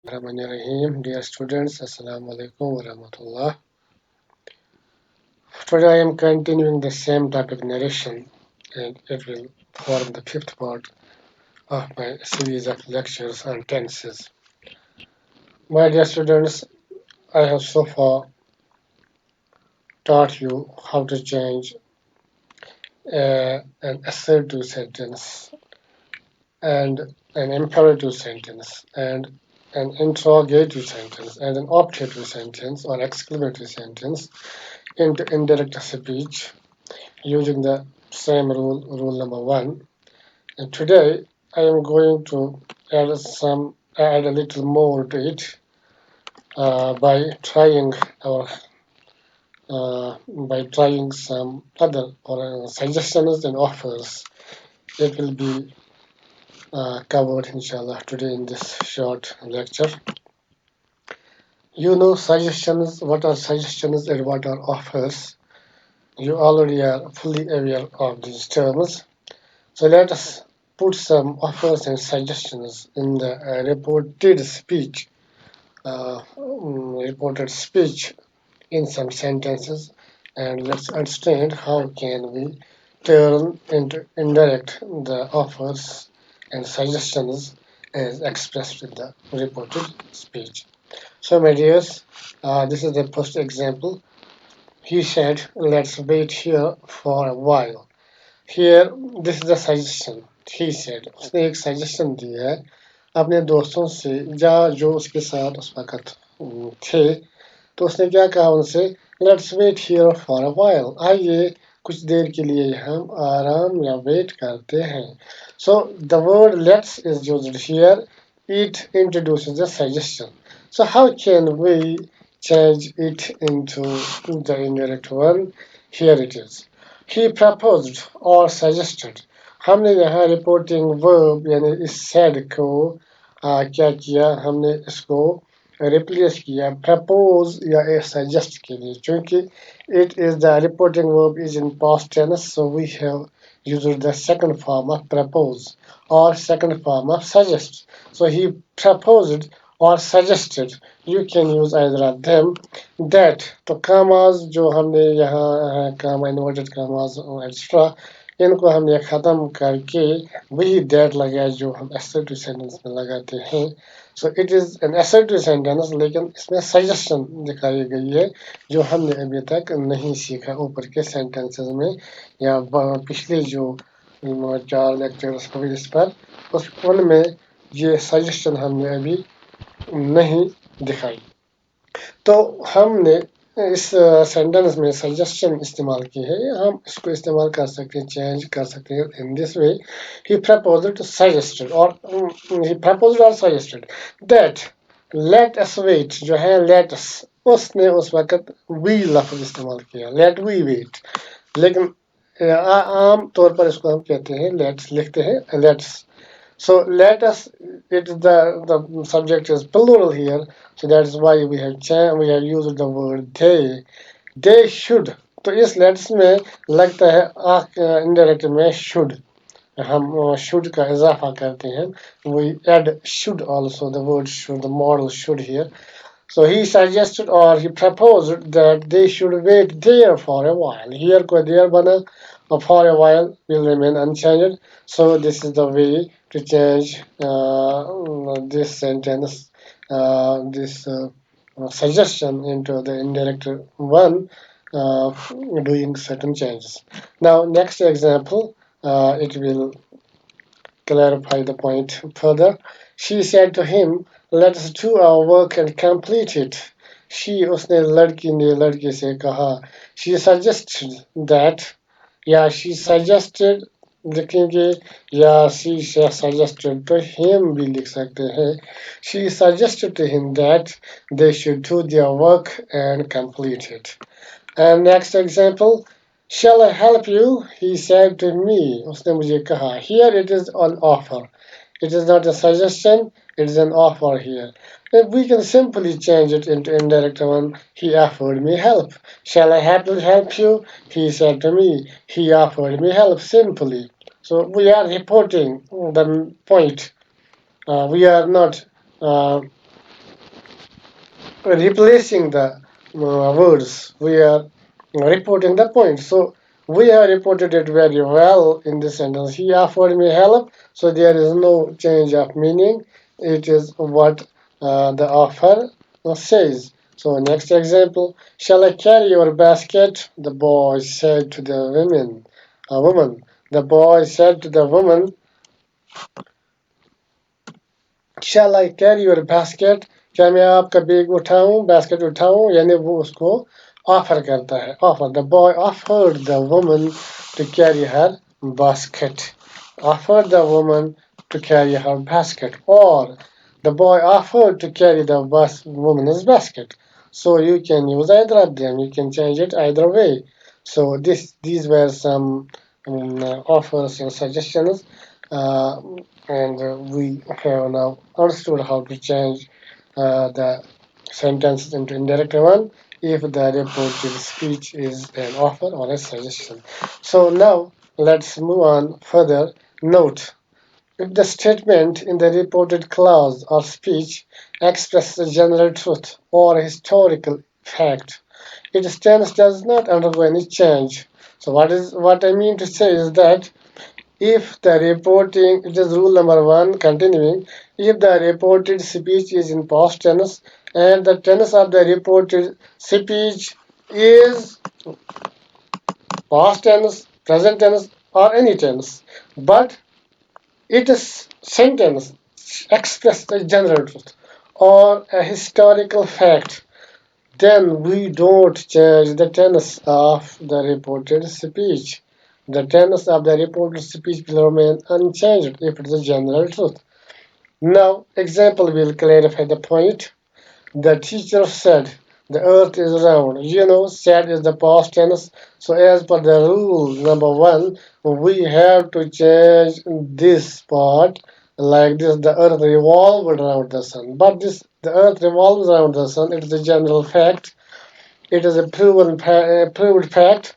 Rahim. Dear students, Assalamu alaikum wa rahmatullah. Today I am continuing the same topic narration, and it will form the fifth part of my series of lectures on tenses. My dear students, I have so far taught you how to change an assertive sentence and an imperative sentence and an interrogative sentence and an optative sentence or exclamatory sentence into indirect speech using the same rule number one. And today I am going to add a little more to it by trying some other or suggestions and offers. It will be covered inshallah today in this short lecture. You know suggestions, what are suggestions and what are offers. You already are fully aware of these terms. So let us put some offers and suggestions in the reported speech in some sentences, and let's understand how can we turn into indirect the offers and suggestions as expressed in the reported speech. So, my dears, this is the first example. He said, "Let's wait here for a while." Here, this is the suggestion. He said, उसने एक suggestion दी है अपने दोस्तों से या जो उसके साथ उस वक्त थे, तो उसने क्या कहा उनसे, Let's wait here for a while. आइए कुछ देर के लिए हम आराम या wait करते हैं. So the word let's is used here. It introduces the suggestion. So how can we change it into the indirect one? Here it is. He proposed or suggested. हमने यहाँ reporting verb यानी इस said को क्या किया, हमने इसको replace किया propose या suggest के लिए, क्योंकि it is the reporting verb is in past tense, so we have used the second form of propose or second form of suggest. So he proposed or suggested. You can use either of them. That तो commas जो हमने यहाँ comma inverted commas extra इनको हमने ख़त्म करके वही that लगाया जो हम assertive sentence में लगाते हैं. So it is an assertive sentence, लेकिन इसमें suggestion दिखाई गई है जो हमने अभी तक नहीं सीखा ऊपर के sentences में या पिछले जो 4 lectures हुए इस पर उनमें ये suggestion हमने अभी नहीं दिखाई. तो हमने इस सेंटेंस में सजेशन इस्तेमाल की है, हम इसको इस्तेमाल कर सकते हैं, चेंज कर सकते हैं in this way. He proposed suggested that let us wait, जो है लेट अस, उसने उस वक्त वी लफ्ज इस्तेमाल किया, लेट वी वेट, लेकिन आम तौर पर इसको हम कहते हैं लेट्स, लिखते हैं let's. So let us, the subject is plural here, so that's why we have used the word they. They should. तो इस लेट्स में लगता है indirect में should. हम should का इजाफा करते हैं. We add should also, the word should, the model should here. So he suggested or he proposed that they should wait there for a while. Here को there बना, for a while will remain unchanged. So this is the way to change this sentence, this suggestion into the indirect one, doing certain changes. Now next example, it will clarify the point further. She said to him, let us do our work and complete it. She, उसने लड़की ने लड़के से कहा. She suggested that, या she suggested लिखेंगे, या she suggested to him भी लिख सकते हैं. She suggested to him that they should do their work and complete it. And next example, shall I help you? He said to me. उसने मुझे कहा. Here it is an offer. It is not a suggestion, it is an offer here. If we can simply change it into indirect one, he offered me help. Shall I help you? He said to me. He offered me help simply. So we are reporting the point. We are not replacing the words. We are reporting the point. So we have reported it very well in this sentence. He offered me help, so there is no change of meaning. It is what the offer says. So next example, shall I carry your basket? The boy said to the woman. The boy said to the woman, shall I carry your basket? क्या मैं आपका bag उठाऊं basket उठाऊं यानी वो उसको offer करता है offer the boy offered the woman to carry her basket offered the woman to carry her basket or the boy offered to carry the woman's basket so you can use either of them you can change it either way so these were some offers and suggestions uh, and we have now understood how to change the sentences into indirect one if the reported speech is an offer or a suggestion. So now let's move on further. Note, if the statement in the reported clause or speech expresses a general truth or a historical fact, its tense does not undergo any change. So what I mean to say is that if the reporting, it is rule number one, continuing, if the reported speech is in past tense and the tense of the reported speech is past tense, present tense, or any tense, but it is sentence expressed a general truth or a historical fact, then we don't change the tense of the reported speech. The tense of the reported speech will remain unchanged if it is a general truth. Now, example will clarify the point. The teacher said the earth is round. Said is the past tense. So as per the rule number one, we have to change this part like this. The earth revolved around the sun. But the earth revolves around the sun. It is a general fact. It is a proved fact.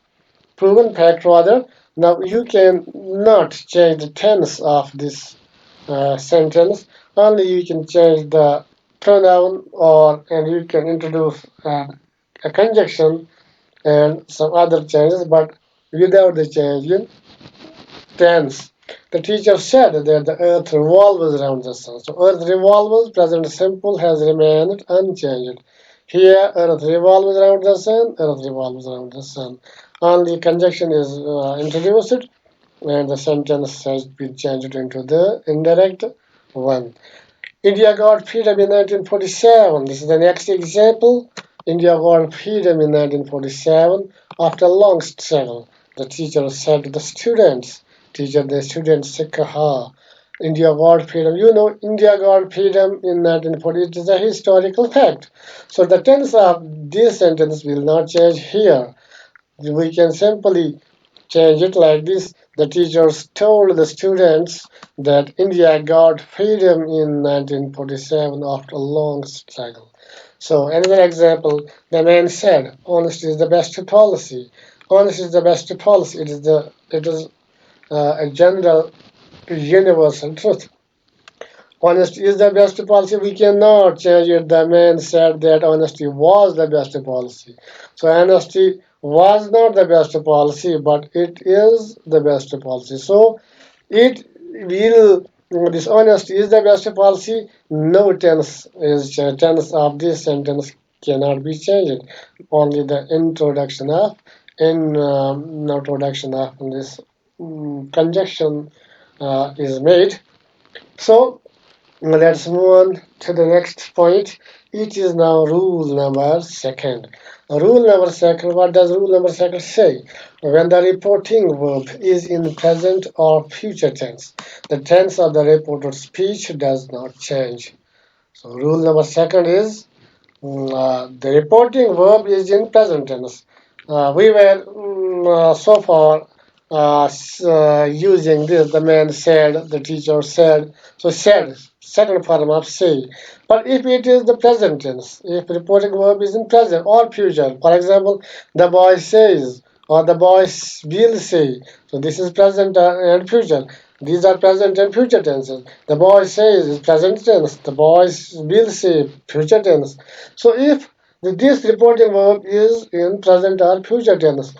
Proven fact rather. Now you can not change the tense of this sentence. Only you can change the pronoun and you can introduce a conjunction and some other changes but without the change in tense. The teacher said that the earth revolves around the sun. So earth revolves, present simple has remained unchanged. Here earth revolves around the sun, earth revolves around the sun. Only conjunction is introduced and the sentence has been changed into the indirect one. India got freedom in 1947. This is the next example. India got freedom in 1947 after a long struggle. The teacher said to the students, teacher, the students said, Kaha, India got freedom. India got freedom in 1940. It is a historical fact. So the tense of this sentence will not change here. We can simply change it like this. The teachers told the students that India got freedom in 1947 after a long struggle. So another example, the man said, honesty is the best policy. Honesty is the best policy. It is a general universal truth. Honesty is the best policy. We cannot change it. The man said that honesty was the best policy. So honesty was not the best policy, but it is the best policy. So it will. This honesty is the best policy. No tense of this sentence cannot be changed. Only the introduction of this conjunction is made. So let's move on to the next point. It is now rule number second. Rule number second, what does rule number second say? When the reporting verb is in present or future tense, the tense of the reported speech does not change. So rule number second is the reporting verb is in present tense. We were so far using this. The man said, the teacher said. So said, second form of say. But if it is the present tense, if reporting verb is in present or future, for example, the boy says or the boy will say. So this is present and future. These are present and future tenses. The boy says is present tense. The boys will say future tense. So if this reporting verb is in present or future tense,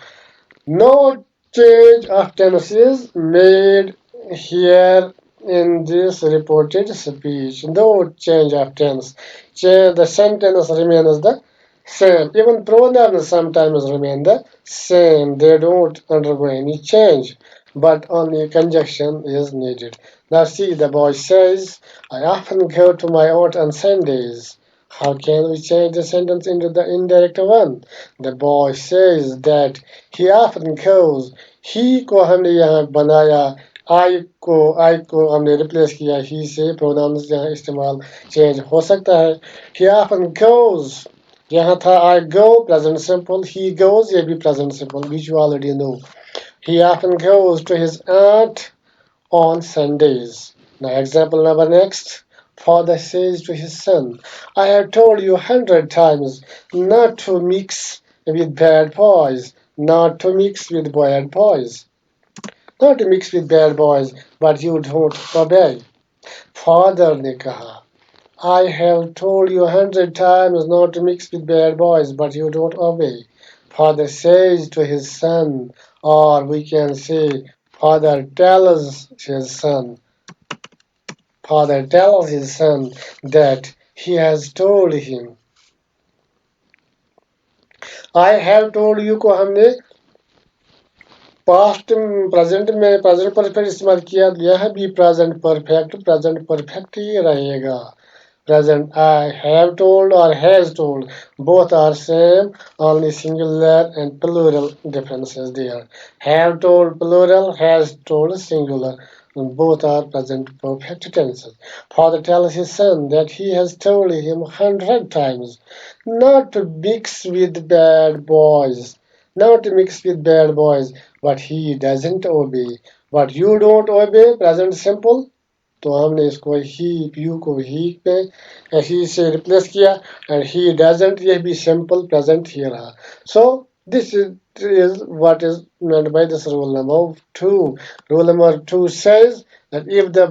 no change of tense is made here in this reported speech. No change of tense. The sentence remains the same. Even pronouns sometimes remain the same. They don't undergo any change, but only conjunction is needed. Now see, the boy says, I often go to my aunt on Sundays. How can we change the sentence into the indirect one? The boy says that he often goes. He को हमने यहाँ बनाया, I को हमने replace किया he से pronouns यहाँ इस्तेमाल चेंज हो सकता है. He often goes. यहाँ था I go present simple. He goes ये भी present simple which you already know. He often goes to his aunt on Sundays. Now, example number next. Father says to his son, I have told you 100 times not to mix with bad boys, not to mix with bad boys, not to mix with bad boys, but you don't obey. Father ने कहा, I have told you 100 times not to mix with bad boys, but you don't obey. Father says to his son, or we can say, Father tells his son, Father tells his son that he has told him. I have told you को हमने past present में present perfect इस्तेमाल किया, यह भी present perfect ही रहेगा. Present I have told or has told. Both are same, only singular and plural differences there. Have told plural, has told singular. Both are present perfect tenses. Father tells his son that he has told him 100 times not to mix with bad boys. Not to mix with bad boys, but he doesn't obey. But you don't obey, present simple. तो हमने इसको ही you को ही पे ही से replace किया and he doesn't ये भी simple present ही रहा so this is what is meant by this rule number 2. Rule number 2 says that if the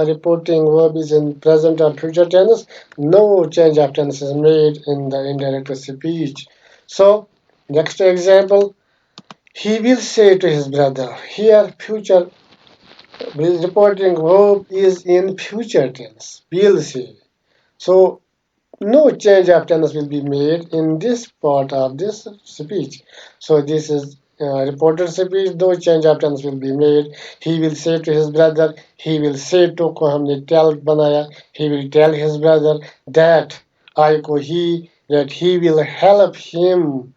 reporting verb is in present or future tense, no change of tense is made in the indirect speech. So, next example, he will say to his brother. Here, future reporting verb is in future tense. Will say. So no change of tense will be made in this part of this speech. So this is reported speech. No change of tense will be made. He will say to his brother. He will say to को हमने tell बनाया. He will tell his brother that I को he that he will help him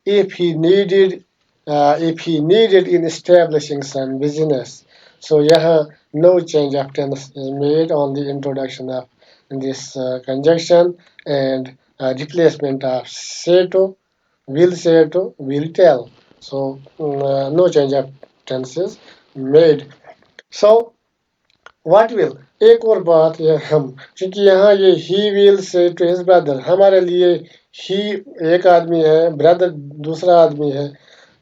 if he needed in establishing some business. So यहाँ no change of tense is made on the introduction of this conjunction and replacement of say to, will tell. So no change of tense is made. So what will एक और बात ये हम क्योंकि यहाँ ये he will say to his brother हमारे लिए he एक आदमी है brother दूसरा आदमी है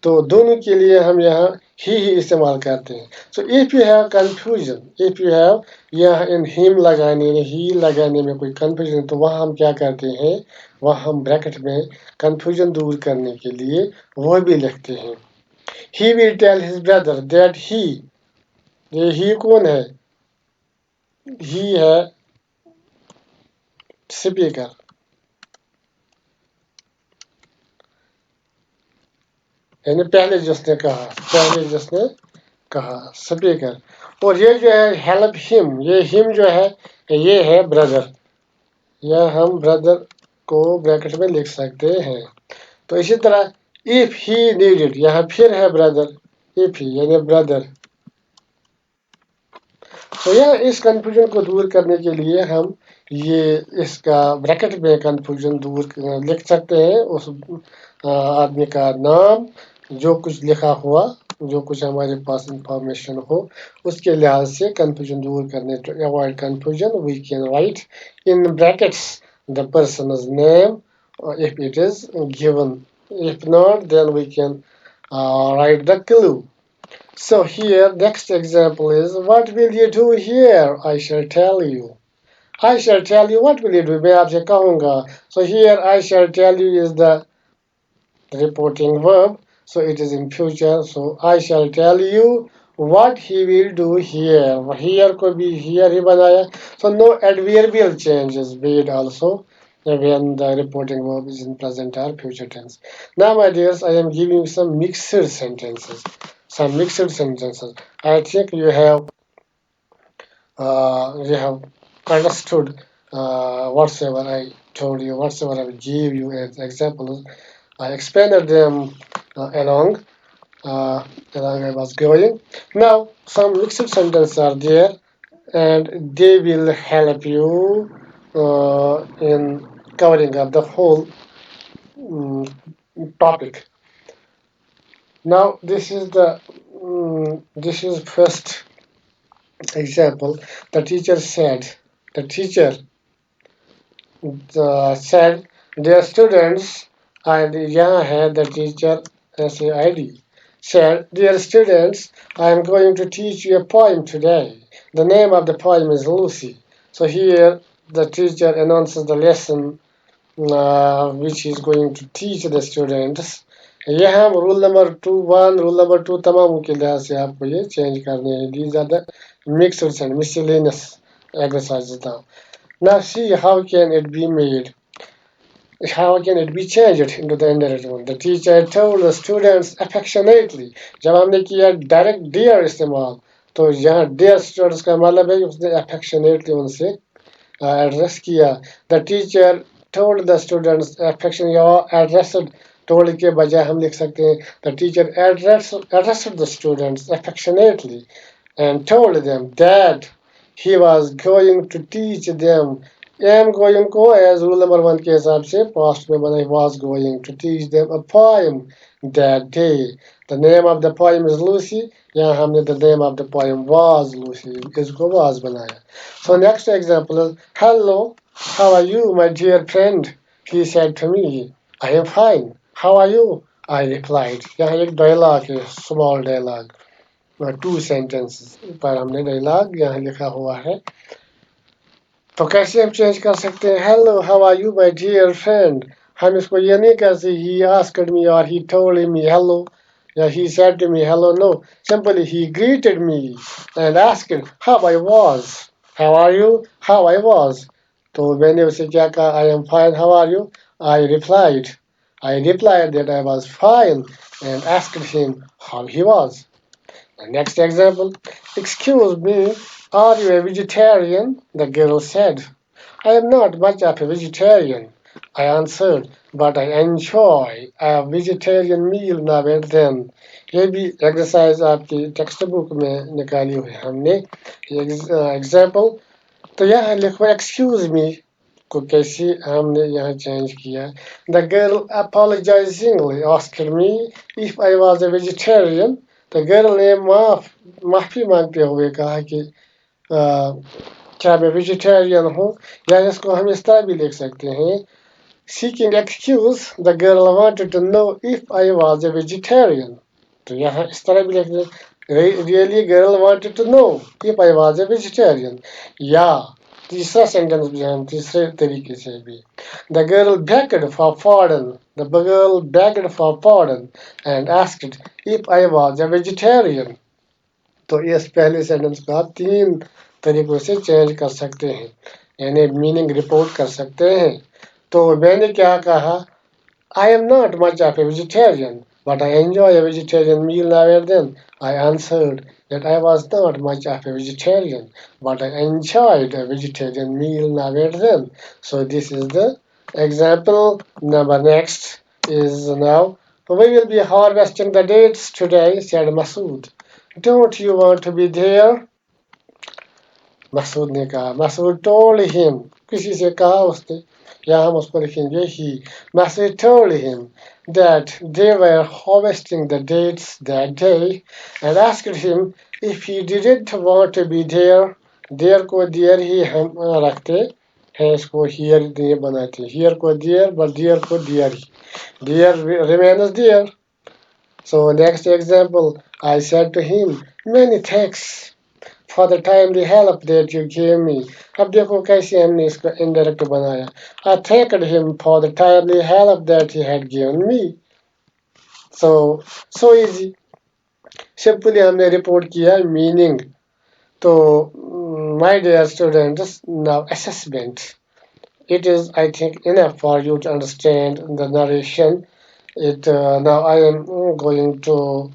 तो दोनों के लिए हम यहाँ ही इस्तेमाल करते हैं so if you have confusion if you have यहाँ इन हिम लगाने में ही लगाने में कोई कंफ्यूजन तो वहाँ हम क्या करते हैं वहाँ हम ब्रैकेट में कंफ्यूजन दूर करने के लिए वो भी लिखते हैं he will tell his brother that he ये ही कौन है ही है स्पीकर यानी पहले जिसने कहा स्पीकर और ये जो है हेल्प हिम ये हिम जो है ये है ब्रदर यह हम ब्रदर को ब्रैकेट में लिख सकते हैं तो इसी तरह इफ ही नीडेड यहाँ फिर है ब्रदर इफ ही यानी ब्रदर तो यह इस कंफ्यूजन को दूर करने के लिए हम ये इसका ब्रैकेट में कंफ्यूजन दूर लिख सकते हैं उस आदमी का नाम जो कुछ लिखा हुआ जो कुछ हमारे पास इंफॉर्मेशन हो उसके लिहाज से कंफ्यूजन दूर करने to avoid confusion we can write in brackets the person's name if it is given if not then we can write the clue So here, next example is, what will you do here? I shall tell you. I shall tell you, what will you do? मैं आपसे कहूँगा. So here, I shall tell you is the reporting verb. So it is in future. So I shall tell you what he will do here. Here could be here he banaya. So no adverbial change is made also when the reporting verb is in present or future tense. Now, my dears, I am giving you some mixed sentences. Some mixed sentences. I think you have understood whatsoever I told you, whatsoever I gave you as examples. I expanded them along along I was going. Now some mixed sentences are there, and they will help you in covering up the whole um, topic. Now this is first example. The teacher said. The teacher said their students, and यहाँ है the teacher SAID, said, dear students, I am going to teach you a poem today. The name of the poem is Lucy. So here the teacher announces the lesson which he is going to teach the students. यहाँ rule number 2 1 rule number 2 तमाम के लिहाज से आपको ये change करने हैं. These are the mixed and miscellaneous exercises now. Now see how can it be made. How can it be changed into the indirect one? The teacher told the students affectionately. जब हमने किया direct dear इस्तेमाल, तो यहाँ dear students का मतलब है कि उसने affectionately उनसे address किया. The teacher told the students affection या addressed told के बजाय हम लिख सकते हैं the teacher addressed the students affectionately and told them that he was going to teach them. am going को as rule number 1 के हिसाब से past में बना was going to teach them a poem that day. The name of the poem is Lucy. यहाँ हमने the name of the poem was Lucy. इसको was बनाया. So next example is, hello, how are you, my dear friend? He said to me, I am fine. How are you? I replied. यहाँ एक dialogue है, small dialogue. 2 sentences पर हमने dialogue यहाँ लिखा हुआ है. तो कैसे हम चेंज कर सकते हैं? Hello, how are you, my dear friend? हम इसको ये नहीं कर सकते he asked me or he told me hello या he said to me hello. No, simply he greeted me and asked how I was. How are you? How I was. तो मैंने उसे क्या कहा? I am fine. How are you? I replied. I replied that I was fine and asked him how he was. The next example, excuse me, are you a vegetarian? The girl said. I am not much of a vegetarian, I answered, but I enjoy a vegetarian meal now and then. ये भी exercise आपकी text book में निकाली हुई है हमने. Example तो यहाँ लिखो एक्सक्यूज मी को कैसे हमने यहाँ चेंज किया. The girl apologizingly asked me if I was a vegetarian. The girl ने माफी मांगते हुए कहा कि क्या मैं वेजिटेरियन हूँ. या इसको हम इस तरह भी लिख सकते हैं. Seeking excuse, the girl wanted to know if I was a vegetarian. तो यहाँ इस तरह भी लिख दें. Really girl wanted to know if I was a vegetarian. या तीसरा सेंटेंस भी हम तीसरे तरीके से भी. The girl begged for pardon. The girl begged for pardon and asked if I was a vegetarian. तो इस पहले सेंटेंस को आप 3 तरीकों से चेंज कर सकते हैं, यानी मीनिंग रिपोर्ट कर सकते हैं. तो मैंने क्या कहा? I am not much of a vegetarian, but I enjoy a vegetarian meal now and then. I answered that I was not much of a vegetarian, but I enjoyed a vegetarian meal now and then. So this is the example. Number next is now, we will be harvesting the dates today, said Masood. Don't you want to be there? Masood ने कहा. Masood told him. किसी से कहा उसने. यहाँ हम उसको लिखेंगे he. Masood told him that they were harvesting the dates that day and asked him if he didn't want to be there. There को there ही हम रखते हैं, इसको here नहीं बनाते. Here को there, but there को there he. There remains there. So next example, I said to him, many thanks for the timely help that you gave me. अब देखो कैसे हमने इसको indirect बनाया. I thanked him for the timely help that he had given me. So easy. Simply हमने report किया meaning. तो my dear students, now assessment. It is, I think, enough for you to understand the narration. Now I am going to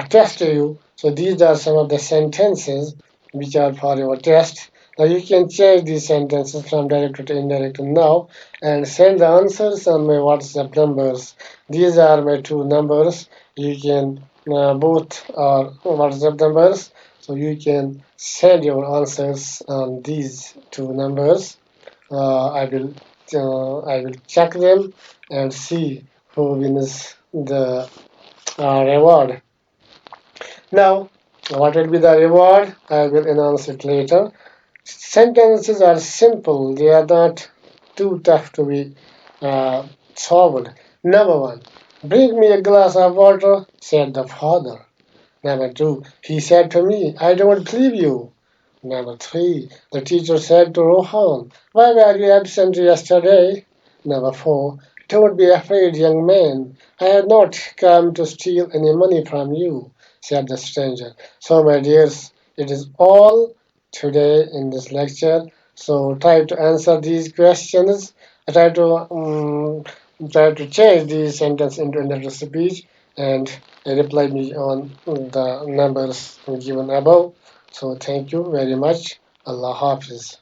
test you. So these are some of the sentences which are for your test. Now you can change these sentences from direct to indirect now and send the answers on my WhatsApp numbers. These are my two numbers. You can both are WhatsApp numbers. So you can send your answers on these two numbers. I will check them and see who wins the reward. Now, what will be the reward? I will announce it later. Sentences are simple, they are not too tough to be uh, solved. Number one, bring me a glass of water, said the father. Number two, he said to me, I don't believe you. Number three, the teacher said to Rohan, why were you absent yesterday? Number four, don't be afraid, young man. I have not come to steal any money from you, said the stranger. So, my dears, it is all today in this lecture. So, try to answer these questions. Try to change these sentences into another speech and reply me on the numbers given above. So thank you very much. Allah Hafiz.